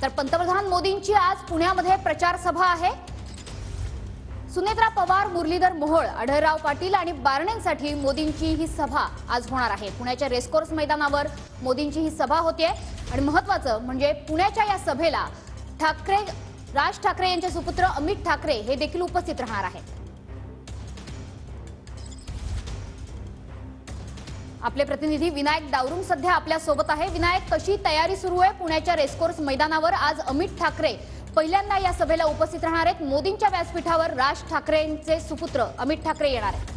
तर पंतप्रधान मोदींची आज पुण्यामध्ये प्रचार सभा आहे। सुनेत्रा पवार, मुरलीधर मोहोळ, आढळराव पाटील आणि बारणेंसाठी मोदींची ही सभा आज होणार आहे। पुण्याच्या रेसकोर्स मैदानावर मोदींची ही सभा होते आणि महत्त्वाचं म्हणजे पुण्याच्या या सभेला राज ठाकरे यांचे सुपुत्र अमित ठाकरे हे देखील उपस्थित राहणार आहेत। आपले प्रतिनिधी विनायक दावरुंग सध्या आपल्या सोबत आहे। विनायक, कशी तयारी सुरू आहे पुण्याच्या रेसकोर्स मैदानावर? आज अमित ठाकरे पहिल्यांदा या सभेला उपस्थित राहणार आहेत। मोदींच्या व्यासपीठावर राज ठाकरेंचे सुपुत्र अमित ठाकरे येणार आहेत।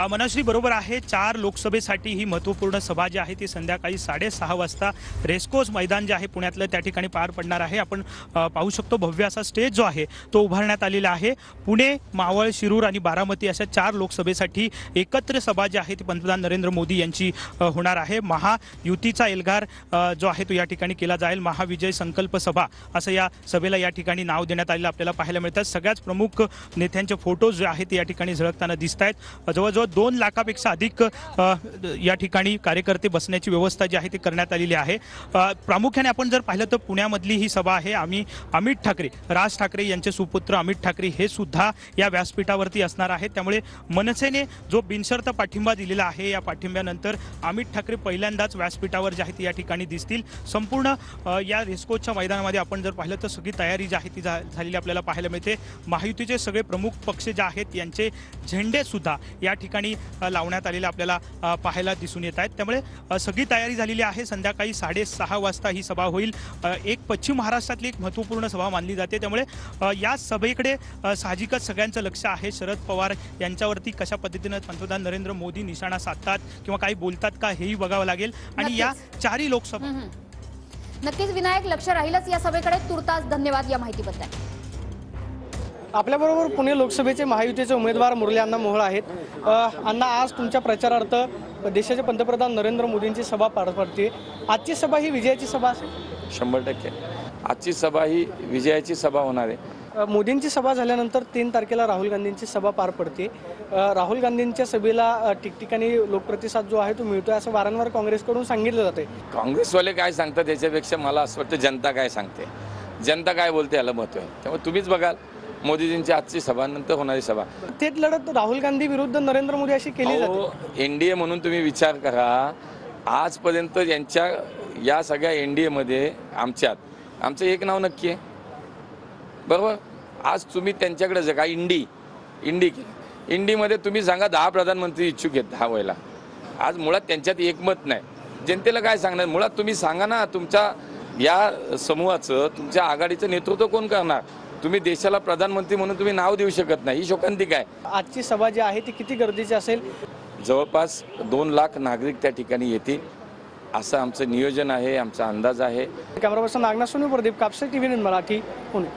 मनश्री बरोबर आहे। 4 लोकसभेसाठी ही महत्त्वपूर्ण सभा जी आहे ती संध्याकाळी 6:30 वाजता रेसकोर्स मैदान जे आहे पुण्यातलं त्या ठिकाणी पार पडणार आहे। आपण पाहू शकतो भव्य असा स्टेज जो आहे तो उभारण्यात आलेला आहे। पुणे, मावळ, शिरूर आणि बारामती अशा 4 लोकसभेसाठी एकत्र सभा जी आहे ती पंतप्रधान नरेंद्र मोदी यांची होणार आहे। महायुतीचा एल्गार जो आहे तो या ठिकाणी केला जाईल। महाविजय संकल्प सभा असं या सभेला या ठिकाणी नाव देण्यात आलेलं आपल्याला पाहायला मिळतात। सगळ्याच प्रमुख नेत्यांचे फोटोज जे आहेत या ठिकाणी झळकताना दिसत आहेत। जवळजवळ 2 लाखापेक्षा अधिक या ठिकाणी कार्यकर्ते बसण्याची व्यवस्था जी आहे ती करण्यात आलेली आहे। प्रामुख्याने आपण जर पाहिलं तर पुण्यामधली ही सभा आहे। अमित ठाकरे, राज ठाकरे यांचे सुपुत्र अमित ठाकरे हे सुद्धा या व्यासपीठावरती असणार आहेत। त्यामुळे मनसेने जो बिनशर्त पाठिंबा दिलेला आहे या पाठिंब्यानंतर अमित ठाकरे पहिल्यांदाच व्यासपीठावर जे आहे ती या ठिकाणी दिसतील। संपूर्ण या रेसकोर्सच्या मैदानामध्ये आपण जर पाहिलं तर सगळी तयारी जी आहे ती झालेली आपल्याला पाहायला मिळते। महायुतीचे सगळे प्रमुख पक्ष जे आहेत यांचे झेंडे सुद्धा या ठिकाणी लावण्यात आलेले आपल्याला पाहायला दिसून येत आहेत। त्यामुळे सगळी तयारी झालेली आहे। संध्याकाळी 6:30 वाजता ही सभा होईल। एक पश्चिम महाराष्ट्रातली एक महत्त्वपूर्ण सभा मानली जाते। त्यामुळे या सभेकडे साहजिकच सगळ्यांचं लक्ष आहे। शरद पवार यांच्यावरती कशा पद्धतीने पंतप्रधान नरेंद्र मोदी निशाणा साधतात किंवा काही बोलतात का हेही बघावं लागेल। आणि या 4 लोकसभा नक्कीच विनायक लक्ष राहीलच या सभेकडे। तुर्तास धन्यवाद या माहितीबद्दल। आपल्याबरोबर पुणे लोकसभेचे महायुतीचे उमेदवार मुरली अण्णा मोहोळ आहेत। अण्णा, आज तुमच्या प्रचारार्थ देशाचे पंतप्रधान नरेंद्र मोदींची सभा पार पडते। आजची सभा ही विजयाची सभा असेल? 100% आजची सभा ही विजयाची सभा होणार आहे। मोदींची सभा झाल्यानंतर 3 तारखेला राहुल गांधींची सभा पार पडते। राहुल गांधींच्या सभेला ठिकठिकाणी लोकप्रतिसाद जो आहे तो मिळतोय असं वारंवार काँग्रेसकडून सांगितलं जाते। काँग्रेसवाले काय सांगतात याच्यापेक्षा मला असं वाटतं जनता काय सांगते, जनता काय बोलते याला महत्त्व आहे। त्यामुळे तुम्हीच बघाल मोदीजींची आजची सभा नंतर होणारी सभा। थेट लढत राहुल गांधी विरुद्ध नरेंद्र मोदी अशी केली जाते। एनडीए म्हणून तुम्ही विचार करा, आजपर्यंत यांच्या या सगळ्या एनडीएमध्ये आमचं एक नाव नक्की आहे, बरोबर? आज तुम्ही त्यांच्याकडे जगा इंडीमध्ये तुम्ही सांगा 10 प्रधानमंत्री इच्छुक आहेत 10 व्हायला। आज मुळात त्यांच्यात एकमत नाही। जनतेला काय सांगणार? मुळात तुम्ही सांगा ना, तुमच्या या समूहाचं, तुमच्या आघाडीचं नेतृत्व कोण करणार? तुम्ही देशाला प्रधानमंत्री म्हणून तुम्ही नाव देऊ शकत नाही, ही शोकांतिका आहे। आजची सभा जी आहे ती किती गर्दीची असेल? जवळपास 2 लाख नागरिक त्या ठिकाणी येतील असं आमचं नियोजन आहे, आमचा अंदाज आहे। Camera person Nagnath Sonu, Pradeep Kapse, TV Marathi, Pune.